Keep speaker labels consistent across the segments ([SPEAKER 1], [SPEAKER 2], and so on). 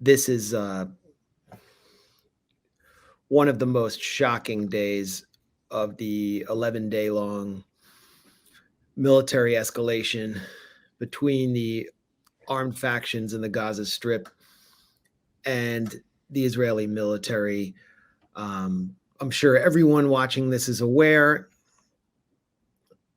[SPEAKER 1] this is one of the most shocking days of the 11-day long military escalation between the armed factions in the Gaza Strip and the Israeli military. I'm sure everyone watching this is aware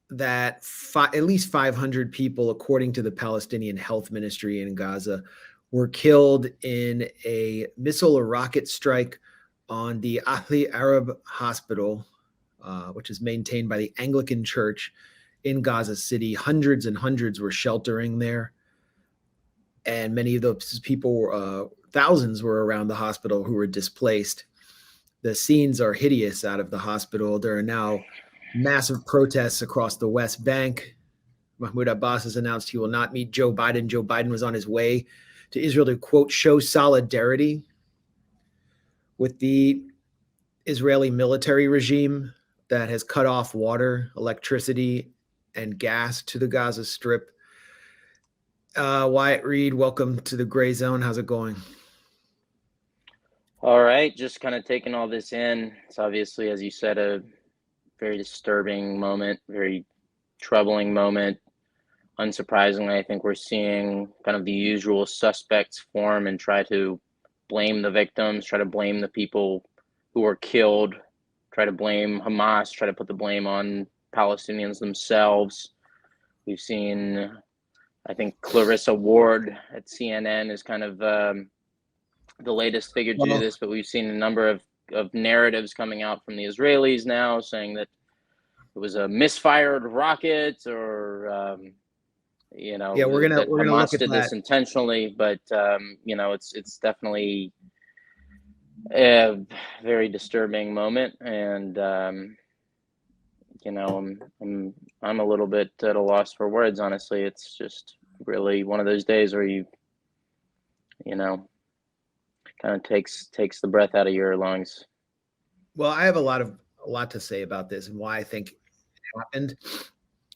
[SPEAKER 1] that at least 500 people, according to the Palestinian Health Ministry in Gaza, were killed in a missile or rocket strike on the al-Ahli Arab Hospital, which is maintained by the Anglican Church in Gaza City. Hundreds and hundreds were sheltering there. And many of those people, thousands were around the hospital who were displaced. The scenes are hideous out of the hospital. There are now massive protests across the West Bank. Mahmoud Abbas has announced he will not meet Joe Biden. Joe Biden was on his way to Israel to, quote, show solidarity with the Israeli military regime that has cut off water, electricity, and gas to the Gaza Strip. Wyatt Reed, welcome to the Grayzone. How's it going?
[SPEAKER 2] All right, just kind of taking all this in. It's obviously, as you said, a very disturbing moment, very troubling moment. Unsurprisingly, I think we're seeing kind of the usual suspects form and try to blame the victims, try to blame the people who were killed, try to blame Hamas, try to put the blame on Palestinians themselves. We've seen, I think, Clarissa Ward at CNN is kind of the latest figure to do this, but we've seen a number of narratives coming out from the Israelis now saying that it was a misfired rocket, or
[SPEAKER 1] we're gonna
[SPEAKER 2] Hamas
[SPEAKER 1] look at
[SPEAKER 2] did
[SPEAKER 1] that.
[SPEAKER 2] this intentionally, but it's definitely a very disturbing moment, and I'm a little bit at a loss for words, honestly. It's just really one of those days where you kind of takes the breath out of your lungs.
[SPEAKER 1] Well, I have a lot to say about this and why I think it happened.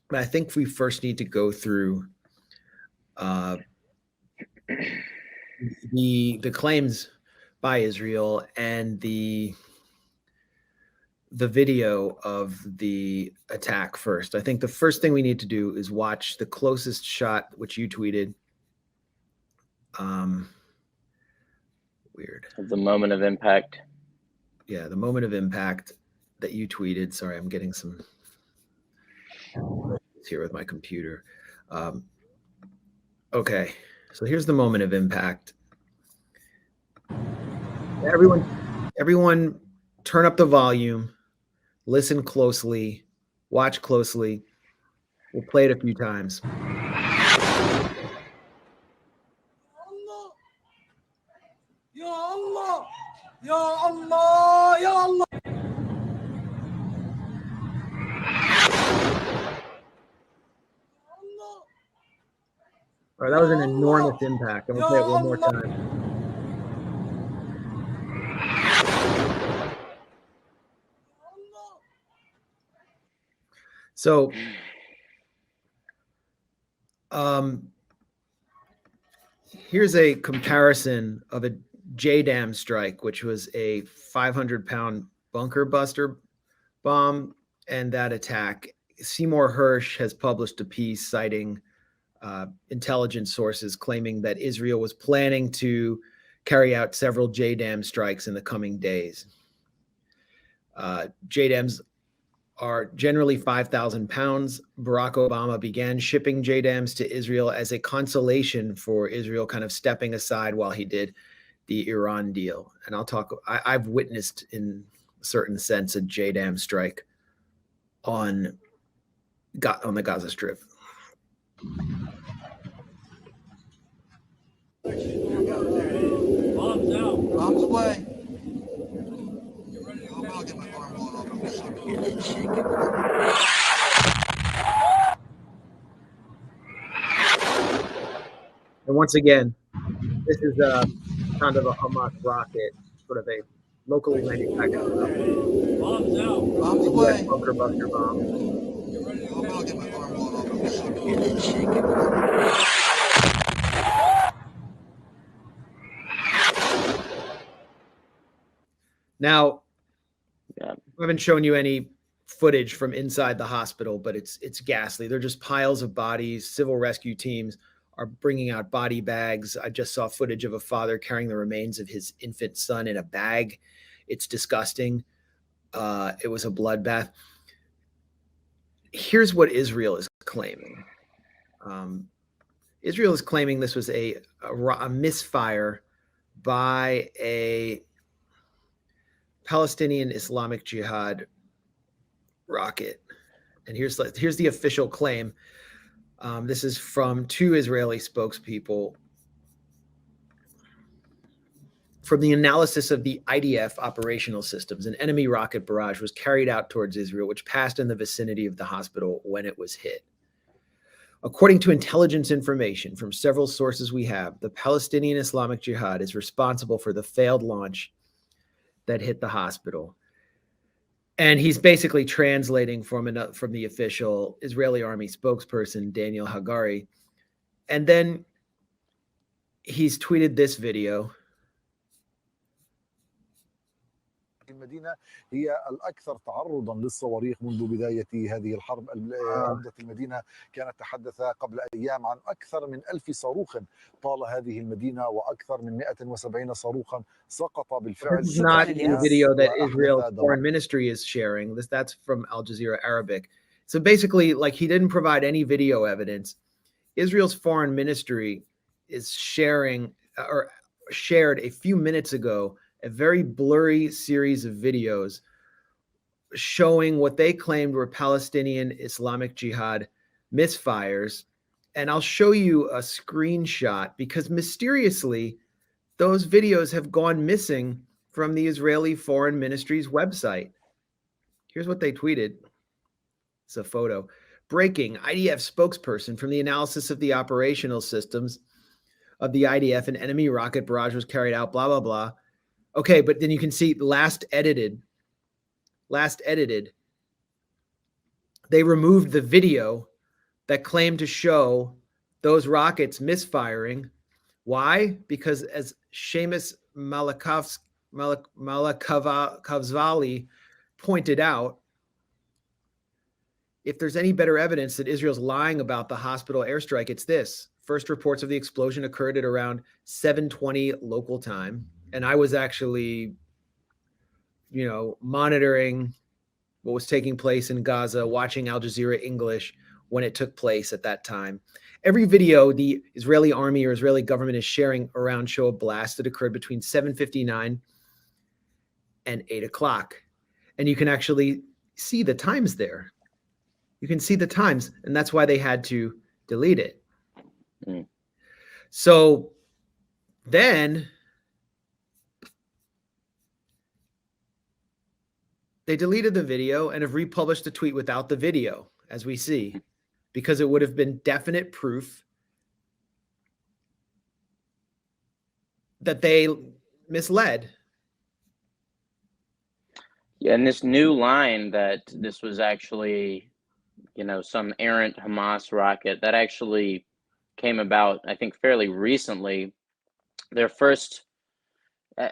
[SPEAKER 1] But I think we first need to go through the claims by Israel and the video of the attack first. I think the first thing we need to do is watch the closest shot, which you tweeted. Weird.
[SPEAKER 2] The moment of impact.
[SPEAKER 1] Yeah, the moment of impact that you tweeted. Sorry, I'm getting some here with my computer. Okay, so here's the moment of impact. Everyone turn up the volume, listen closely, watch closely. We'll play it a few times.
[SPEAKER 3] Ya Allah, Ya Allah, Ya Allah.
[SPEAKER 1] All right, that was an enormous impact. I'm gonna play it one more time. So, here's a comparison of a JDAM strike, which was a 500-pound bunker buster bomb, and that attack. Seymour Hersh has published a piece citing intelligence sources claiming that Israel was planning to carry out several JDAM strikes in the coming days. JDAMs are generally 5,000 pounds. Barack Obama began shipping JDAMs to Israel as a consolation for Israel kind of stepping aside while he did the Iran deal. And I've witnessed in a certain sense a JDAM strike on the Gaza Strip.
[SPEAKER 3] Bombs out. Bombs away.
[SPEAKER 1] And once again, this is kind of a Hamas rocket, sort of a locally manufactured
[SPEAKER 3] Bombs out. Bombs away.
[SPEAKER 1] bunker buster bomb. Now,
[SPEAKER 2] Yeah.
[SPEAKER 1] I haven't shown you any footage from inside the hospital, but it's ghastly. They're just piles of bodies. Civil rescue teams are bringing out body bags. I just saw footage of a father carrying the remains of his infant son in a bag. It's disgusting. It was a bloodbath. Here's what Israel is claiming. Israel is claiming this was a misfire by a Palestinian Islamic Jihad rocket. And here's the official claim. This is from two Israeli spokespeople. From the analysis of the IDF operational systems, an enemy rocket barrage was carried out towards Israel, which passed in the vicinity of the hospital when it was hit. According to intelligence information from several sources we have, the Palestinian Islamic Jihad is responsible for the failed launch that hit the hospital. And he's basically translating from the official Israeli army spokesperson, Daniel Hagari. And then he's tweeted this video.
[SPEAKER 4] المدينة هي الأكثر تعرضا للصواريخ منذ بداية هذه الحرب. عمدة المدينة كانت تحدث قبل أيام عن أكثر من 1000 صاروخ طال هذه المدينة وأكثر من 170 صاروخا سقط بالفعل.
[SPEAKER 1] This is not in the video that Israel's foreign ministry is sharing. That's from Al Jazeera Arabic. So basically, like, he didn't provide any video evidence. Israel's foreign ministry is sharing or shared a few minutes ago a very blurry series of videos showing what they claimed were Palestinian Islamic Jihad misfires. And I'll show you a screenshot because mysteriously those videos have gone missing from the Israeli Foreign Ministry's website. Here's what they tweeted. It's a photo. Breaking: IDF spokesperson from the analysis of the operational systems of the IDF, an enemy rocket barrage was carried out, blah, blah, blah. Okay, but then you can see last edited. They removed the video that claimed to show those rockets misfiring. Why? Because as Seamus Malakavali pointed out, if there's any better evidence that Israel's lying about the hospital airstrike, it's this. First reports of the explosion occurred at around 7:20 local time. And I was actually, monitoring what was taking place in Gaza, watching Al Jazeera English when it took place at that time. Every video the Israeli army or Israeli government is sharing around show a blast that occurred between 7:59 and 8 o'clock. And you can actually see the times there. You can see the times, and that's why they had to delete it. So then they deleted the video and have republished the tweet without the video, as we see, because it would have been definite proof that they misled.
[SPEAKER 2] Yeah, and this new line that this was actually, some errant Hamas rocket that actually came about, I think, fairly recently. Their first,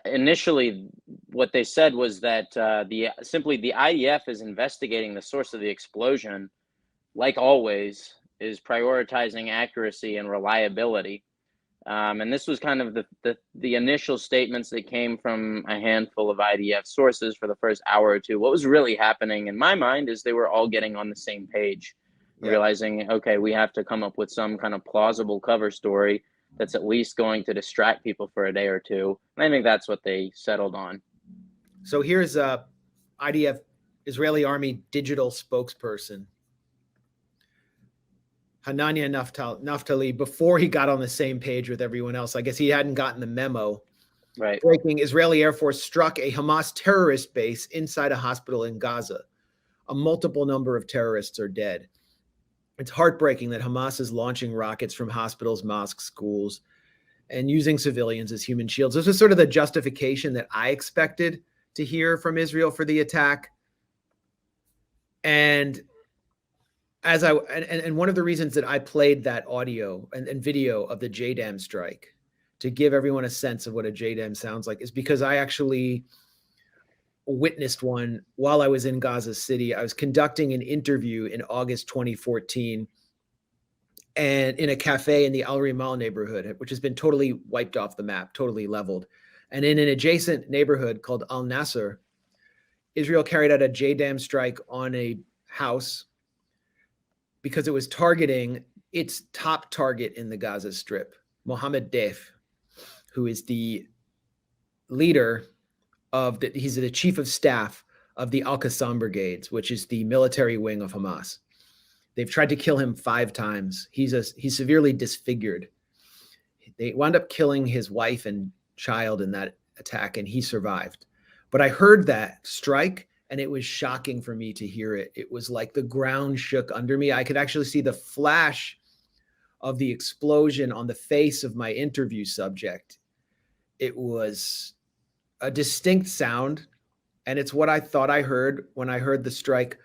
[SPEAKER 2] initially, what they said was that the IDF is investigating the source of the explosion, like always, is prioritizing accuracy and reliability. And this was kind of the initial statements that came from a handful of IDF sources for the first hour or two. What was really happening in my mind is they were all getting on the same page, realizing, okay, we have to come up with some kind of plausible cover story that's at least going to distract people for a day or two. And I think that's what they settled on.
[SPEAKER 1] So here's IDF Israeli Army digital spokesperson Hanania Naftali, before he got on the same page with everyone else. I guess he hadn't gotten the memo.
[SPEAKER 2] Right.
[SPEAKER 1] Breaking: Israeli Air Force struck a Hamas terrorist base inside a hospital in Gaza. A multiple number of terrorists are dead. It's heartbreaking that Hamas is launching rockets from hospitals, mosques, schools, and using civilians as human shields. This was sort of the justification that I expected to hear from Israel for the attack. And one of the reasons that I played that audio and video of the JDAM strike to give everyone a sense of what a JDAM sounds like is because I actually witnessed one while I was in Gaza City. I was conducting an interview in August 2014 and in a cafe in the Al Rimal neighborhood, which has been totally wiped off the map, totally leveled. And in an adjacent neighborhood called Al Nasser, Israel carried out a JDAM strike on a house because it was targeting its top target in the Gaza Strip, Mohammed Deif, who is the leader of he's the chief of staff of the Al-Qassam brigades, which is the military wing of Hamas. They've tried to kill him 5 times. He's severely disfigured. They wound up killing his wife and child in that attack, and he survived. But I heard that strike, and it was shocking for me to hear it. It was like the ground shook under me. I could actually see the flash of the explosion on the face of my interview subject. It was a distinct sound, and it's what I thought I heard when I heard the strike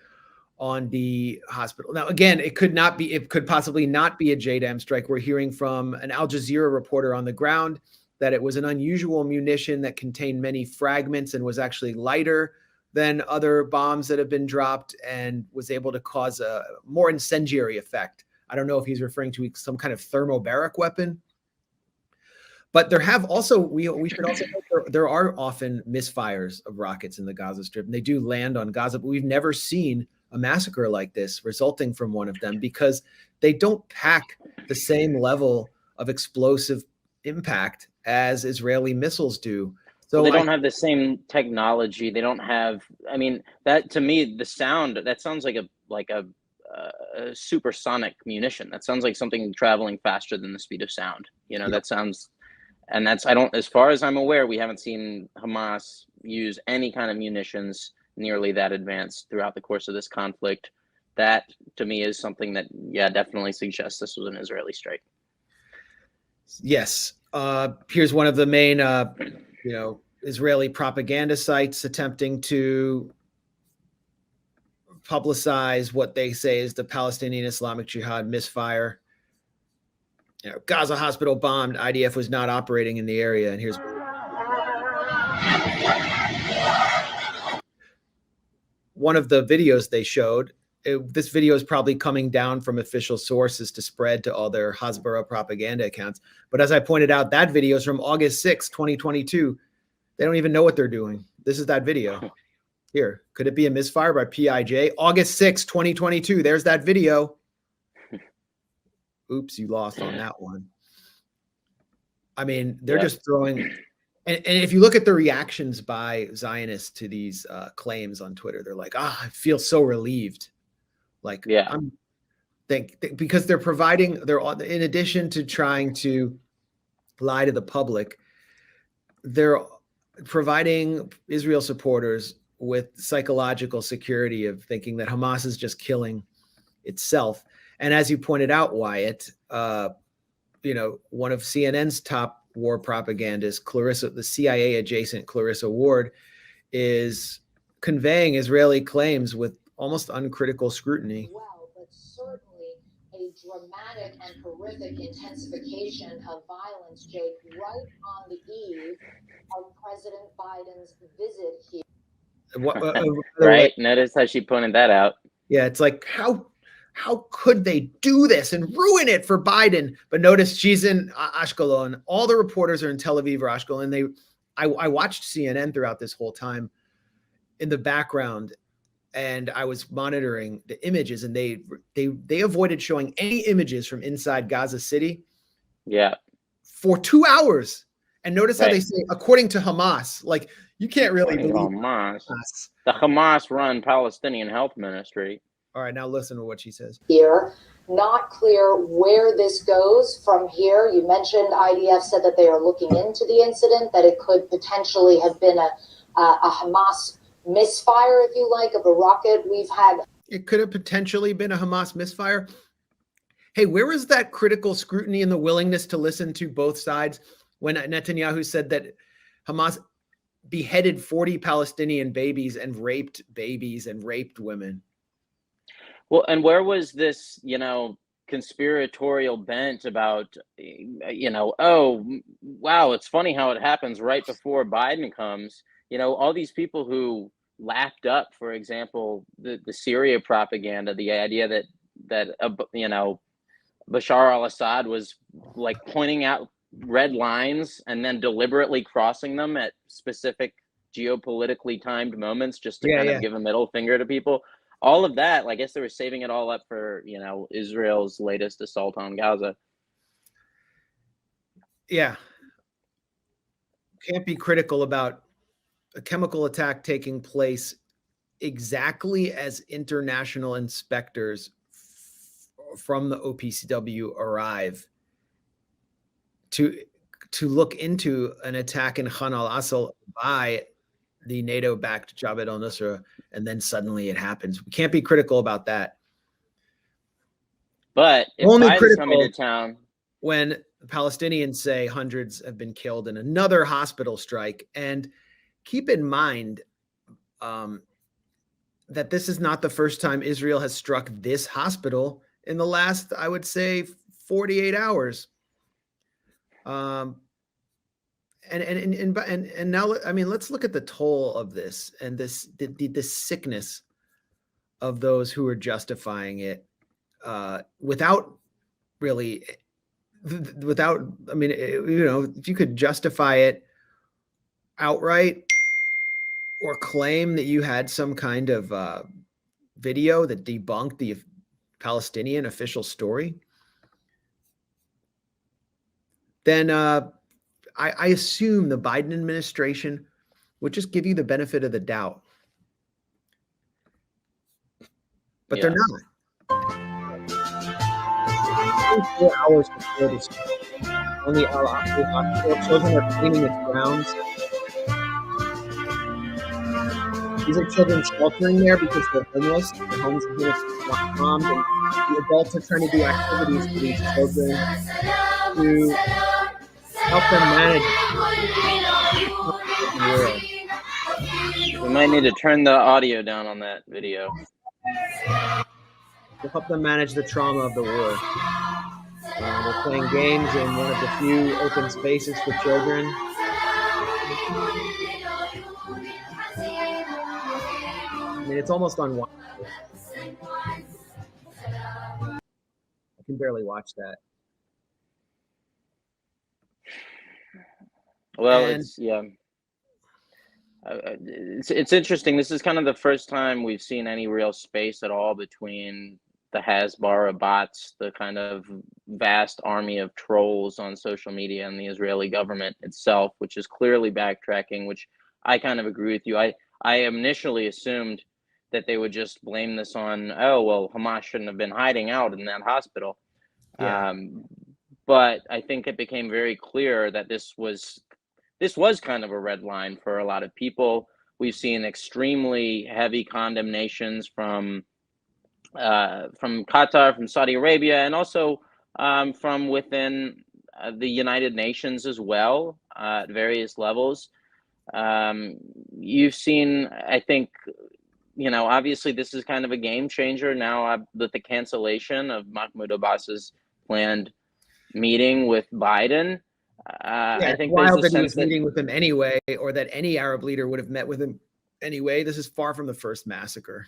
[SPEAKER 1] on the hospital. Now, again, it could possibly not be a JDAM strike. We're hearing from an Al Jazeera reporter on the ground that it was an unusual munition that contained many fragments and was actually lighter than other bombs that have been dropped and was able to cause a more incendiary effect. I don't know if he's referring to some kind of thermobaric weapon. But there have also, we should also know there are often misfires of rockets in the Gaza Strip, and they do land on Gaza, but we've never seen a massacre like this resulting from one of them because they don't pack the same level of explosive impact as Israeli missiles do. So
[SPEAKER 2] they don't have the same technology. They don't have, I mean, that to me, the sound, that sounds like a supersonic munition. That sounds like something traveling faster than the speed of sound. You know, that sounds... And that's, as far as I'm aware, we haven't seen Hamas use any kind of munitions nearly that advanced throughout the course of this conflict. That, to me, is something that, definitely suggests this was an Israeli strike.
[SPEAKER 1] Yes. Here's one of the main, Israeli propaganda sites attempting to publicize what they say is the Palestinian Islamic Jihad misfire. Gaza hospital bombed. IDF was not operating in the area. And here's one of the videos they showed. This video is probably coming down from official sources to spread to all their Hasbara propaganda accounts. But as I pointed out, that video is from August 6, 2022. They don't even know what they're doing. This is that video. Here, could it be a misfire by PIJ? August 6, 2022. There's that video. Oops, you lost on that one. I mean, they're just throwing, and if you look at the reactions by Zionists to these claims on Twitter, they're like, I feel so relieved. Like, because they're in addition to trying to lie to the public, they're providing Israel supporters with psychological security of thinking that Hamas is just killing itself. And as you pointed out, Wyatt, one of CNN's top war propagandists, the CIA adjacent Clarissa Ward, is conveying Israeli claims with almost uncritical scrutiny.
[SPEAKER 5] Well, but certainly a dramatic and horrific intensification of violence, Jake, right on the eve of President Biden's visit here.
[SPEAKER 2] Right? Notice how she pointed that out.
[SPEAKER 1] Yeah, it's like, how could they do this and ruin it for Biden? But notice she's in Ashkelon. All the reporters are in Tel Aviv or Ashkelon. I watched CNN throughout this whole time in the background, and I was monitoring the images, and they avoided showing any images from inside Gaza City.
[SPEAKER 2] Yeah.
[SPEAKER 1] For 2 hours. And notice how they say, according to Hamas, like, you can't really believe
[SPEAKER 2] Hamas. The Hamas-run Palestinian Health Ministry.
[SPEAKER 1] All right, now listen to what she says.
[SPEAKER 5] Here, not clear where this goes from here. You mentioned IDF said that they are looking into the incident, that it could potentially have been a Hamas misfire, if you like, of a rocket.
[SPEAKER 1] It could have potentially been a Hamas misfire. Hey, where is that critical scrutiny and the willingness to listen to both sides when Netanyahu said that Hamas beheaded 40 Palestinian babies and raped women?
[SPEAKER 2] Well, and where was this, conspiratorial bent about, oh, wow, it's funny how it happens right before Biden comes. you know, all these people who lapped up, for example, the Syria propaganda, the idea that you know, Bashar al-Assad was like pointing out red lines and then deliberately crossing them at specific geopolitically timed moments just to
[SPEAKER 1] Yeah,
[SPEAKER 2] kind
[SPEAKER 1] yeah.
[SPEAKER 2] of give a middle finger to people. All of that, I guess they were saving it all up for, you know, Israel's latest assault on Gaza.
[SPEAKER 1] Yeah. Can't be critical about a chemical attack taking place exactly as international inspectors from the OPCW arrive to look into an attack in Khan al-Assal by the NATO-backed Jabhat al-Nusra, and then suddenly it happens. We can't be critical about that.
[SPEAKER 2] But if
[SPEAKER 1] Only
[SPEAKER 2] Biden's coming
[SPEAKER 1] critical
[SPEAKER 2] to town,
[SPEAKER 1] when the Palestinians say hundreds have been killed in another hospital strike. And keep in mind that this is not the first time Israel has struck this hospital in the last, I would say, 48 hours. And now, I mean, let's look at the toll of this and the sickness of those who are justifying it without, I mean, you know, if you could justify it outright or claim that you had some kind of video that debunked the Palestinian official story, then I assume the Biden administration would just give you the benefit of the doubt. But they're not. 24 hours before this, on the al-Ahli hospital, children are cleaning its grounds. These are children sheltering there because they're homeless. Their homes have been bombed, and the adults are trying to do activities for these children to help them manage the world.
[SPEAKER 2] we might need to turn the audio down on that video.
[SPEAKER 1] To help them manage the trauma of the war. They're playing games in one of the few open spaces for children. I mean, it's almost unwatchable. I can barely watch that.
[SPEAKER 2] Well,
[SPEAKER 1] And
[SPEAKER 2] it's it's interesting. This is kind of the first time we've seen any real space at all between the Hasbara bots, the kind of vast army of trolls on social media, and the Israeli government itself, which is clearly backtracking, which I kind of agree with you. I initially assumed that they would just blame this on, oh, well, Hamas shouldn't have been hiding out in that hospital.
[SPEAKER 1] yeah.
[SPEAKER 2] But I think it became very clear that this was kind of a red line for a lot of people. We've seen extremely heavy condemnations from Qatar, from Saudi Arabia, and also from within the United Nations as well, at various levels. You've seen, I think, you know, obviously this is kind of a game changer now with the cancellation of Mahmoud Abbas's planned meeting with Biden. I think there's
[SPEAKER 1] wild
[SPEAKER 2] a
[SPEAKER 1] that he
[SPEAKER 2] sense
[SPEAKER 1] was meeting with him anyway, or that any Arab leader would have met with him anyway. This is far from the first massacre.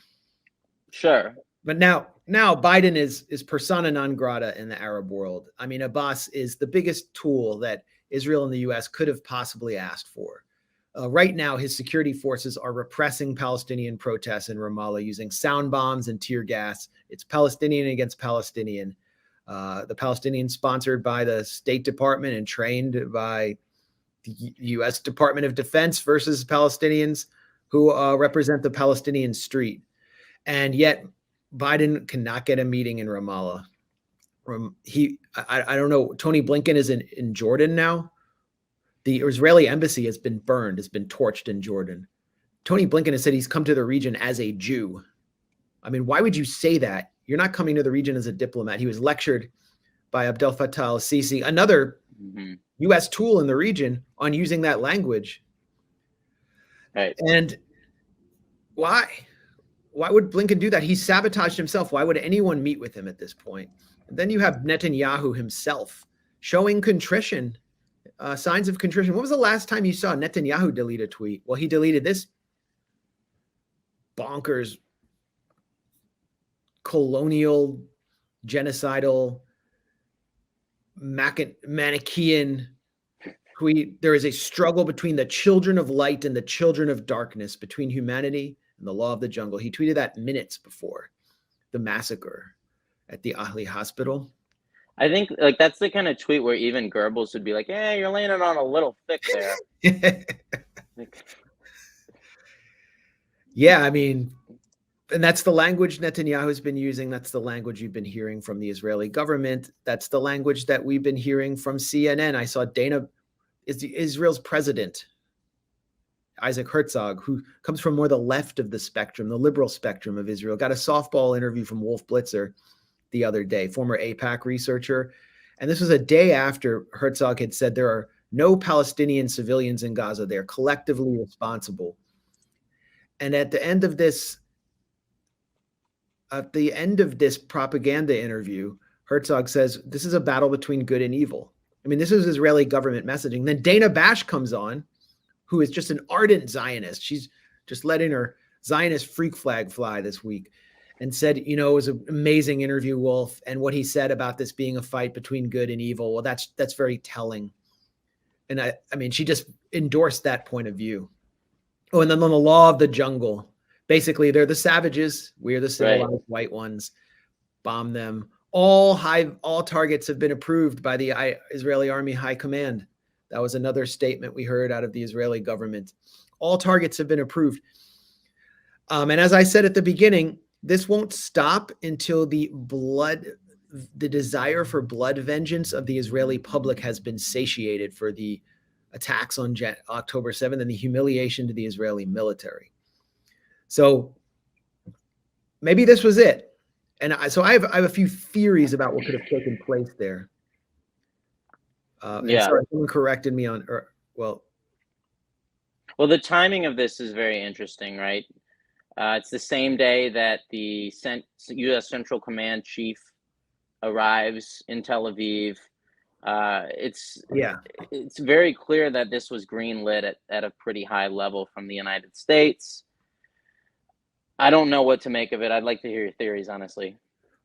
[SPEAKER 2] Sure.
[SPEAKER 1] But now Biden is persona non grata in the Arab world. I mean, Abbas is the biggest tool that Israel and the U.S. could have possibly asked for. Right now, his security forces are repressing Palestinian protests in Ramallah using sound bombs and tear gas. It's Palestinian against Palestinian. The Palestinians sponsored by the State Department and trained by the U.S. Department of Defense versus Palestinians who represent the Palestinian street. And yet Biden cannot get a meeting in Ramallah. I don't know. Tony Blinken is in Jordan now. The Israeli embassy has been burned, has been torched in Jordan. Tony Blinken has said he's come to the region as a Jew. I mean, why would you say that? You're not coming to the region as a diplomat. He was lectured by Abdel Fattah al-Sisi, another U.S. tool in the region, on using that language.
[SPEAKER 2] Right.
[SPEAKER 1] And why? Why would Blinken do that? He sabotaged himself. Why would anyone meet with him at this point? And then you have Netanyahu himself showing contrition signs of contrition. When was the last time you saw Netanyahu delete a tweet? Well, he deleted this bonkers, colonial, genocidal, Manichaean tweet. There is a struggle between the children of light and the children of darkness, between humanity and the law of the jungle. He tweeted that minutes before the massacre at the Ahli hospital.
[SPEAKER 2] I think like that's the kind of tweet where even Goebbels would be like, "Yeah, you're laying it on a little thick there."
[SPEAKER 1] Yeah, I mean, and that's the language Netanyahu's been using. That's the language you've been hearing from the Israeli government. That's the language that we've been hearing from CNN. I saw Israel's president, Isaac Herzog, who comes from more the left of the spectrum, the liberal spectrum of Israel, got a softball interview from Wolf Blitzer the other day, former AIPAC researcher. And this was a day after Herzog had said there are no Palestinian civilians in Gaza. They're collectively responsible. And at the end of this propaganda interview, Herzog says, this is a battle between good and evil. I mean, this is Israeli government messaging. Then Dana Bash comes on, who is just an ardent Zionist. She's just letting her Zionist freak flag fly this week and said, it was an amazing interview, Wolf. And what he said about this being a fight between good and evil, well, that's very telling. And I mean, she just endorsed that point of view. Oh, and then on the law of the jungle, basically they're the savages. We're the civilized white ones. Bomb them. All targets have been approved by the Israeli Army High Command. That was another statement we heard out of the Israeli government. All targets have been approved. And as I said at the beginning, this won't stop until the desire for blood vengeance of the Israeli public has been satiated for the attacks on October 7th and the humiliation to the Israeli military. So maybe this was it. And so I have a few theories about what could have taken place there. Sorry, someone corrected me on, well,
[SPEAKER 2] the timing of this is very interesting, right? It's the same day that the U.S. Central Command chief arrives in Tel Aviv. It's very clear that this was greenlit at a pretty high level from the United States. I don't know what to make of it. I'd like to hear your theories, honestly.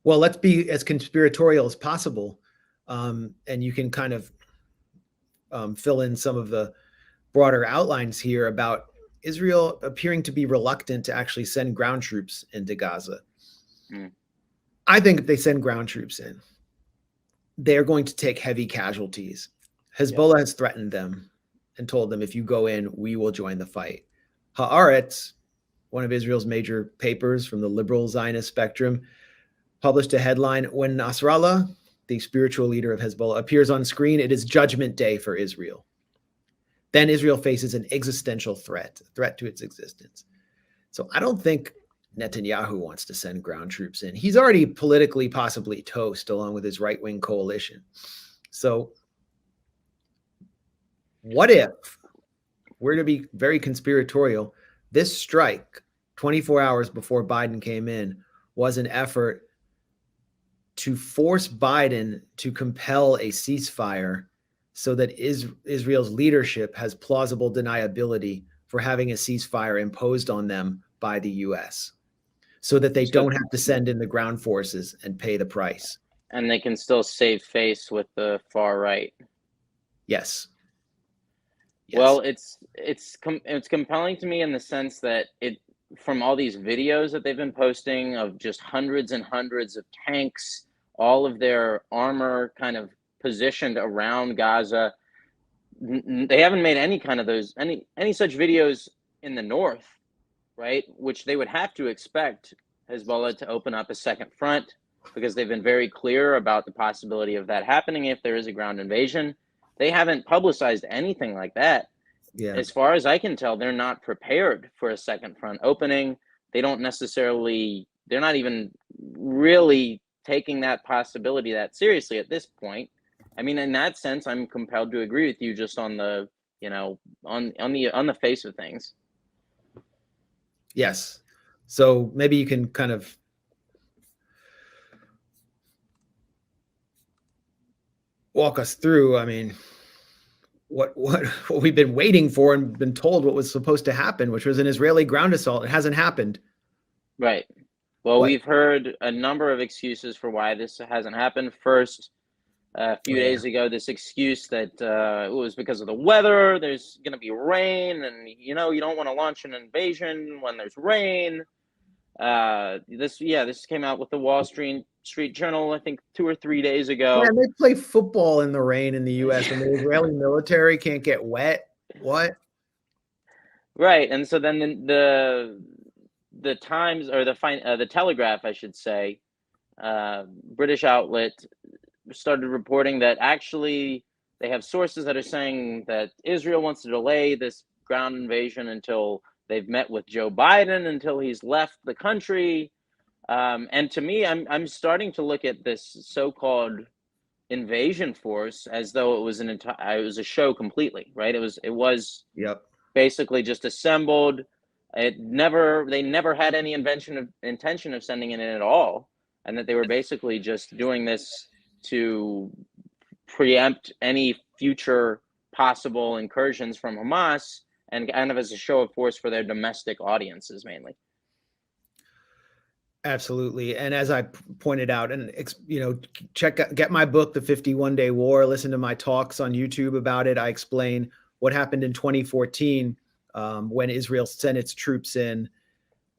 [SPEAKER 1] Well, let's be as conspiratorial as possible. And you can kind of fill in some of the broader outlines here about Israel appearing to be reluctant to actually send ground troops into Gaza. I think if they send ground troops in, they're going to take heavy casualties. Hezbollah has threatened them and told them, if you go in, we will join the fight. Haaretz, one of Israel's major papers from the liberal Zionist spectrum, published a headline, when Nasrallah, the spiritual leader of Hezbollah, appears on screen, it is judgment day for Israel. Then Israel faces an existential threat to its existence. So I don't think Netanyahu wants to send ground troops in. He's already politically possibly toast along with his right-wing coalition. So what if, we're to be very conspiratorial, this strike 24 hours before Biden came in was an effort to force Biden to compel a ceasefire so that Israel's leadership has plausible deniability for having a ceasefire imposed on them by the U.S., so that they don't have to send in the ground forces and pay the price.
[SPEAKER 2] And they can still save face with the far right.
[SPEAKER 1] Yes.
[SPEAKER 2] Well, it's compelling to me in the sense that from all these videos that they've been posting of just hundreds and hundreds of tanks, all of their armor kind of positioned around Gaza. They haven't made any kind of any such videos in the north, right? Which they would have to expect Hezbollah to open up a second front, because they've been very clear about the possibility of that happening if there is a ground invasion. They haven't publicized anything like that.
[SPEAKER 1] Yeah.
[SPEAKER 2] As far as I can tell, they're not prepared for a second front opening. They're not even really taking that possibility that seriously at this point. I mean, in that sense, I'm compelled to agree with you just on the, on the face of things.
[SPEAKER 1] Yes. So maybe you can kind of walk us through. I mean, what we've been waiting for and been told what was supposed to happen, which was an Israeli ground assault. It hasn't happened.
[SPEAKER 2] Right. Well,
[SPEAKER 1] But
[SPEAKER 2] we've heard a number of excuses for why this hasn't happened. First, a few days ago, this excuse that it was because of the weather. There's going to be rain, and you don't want to launch an invasion when there's rain. This came out with the Wall Street Journal, I think 2 or 3 days ago.
[SPEAKER 1] man, they play football in the rain in the U.S. and the Israeli military can't get wet. What?
[SPEAKER 2] Right, and so then the Times, or the Telegraph, I should say, British outlet, started reporting that actually they have sources that are saying that Israel wants to delay this ground invasion until they've met with Joe Biden, until he's left the country. And to me, I'm starting to look at this so-called invasion force as though it was it was a show completely, right? It was
[SPEAKER 1] Yep.
[SPEAKER 2] basically just assembled. They never had any intention of sending it in at all, and that they were basically just doing this to preempt any future possible incursions from Hamas, and kind of as a show of force for their domestic audiences mainly.
[SPEAKER 1] Absolutely. And as I pointed out, and get my book, The 51-Day War, listen to my talks on YouTube about it. I explain what happened in 2014 when Israel sent its troops in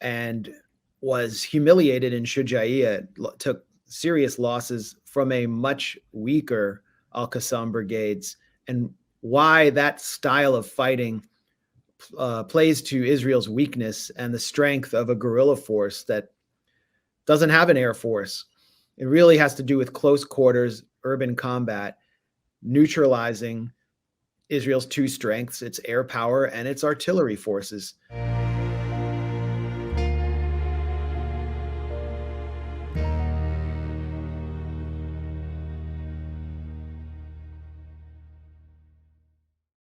[SPEAKER 1] and was humiliated in Shuja'iyya, took serious losses from a much weaker Al-Qassam brigades, and why that style of fighting plays to Israel's weakness and the strength of a guerrilla force that doesn't have an air force. It really has to do with close quarters, urban combat, neutralizing Israel's two strengths, its air power and its artillery forces.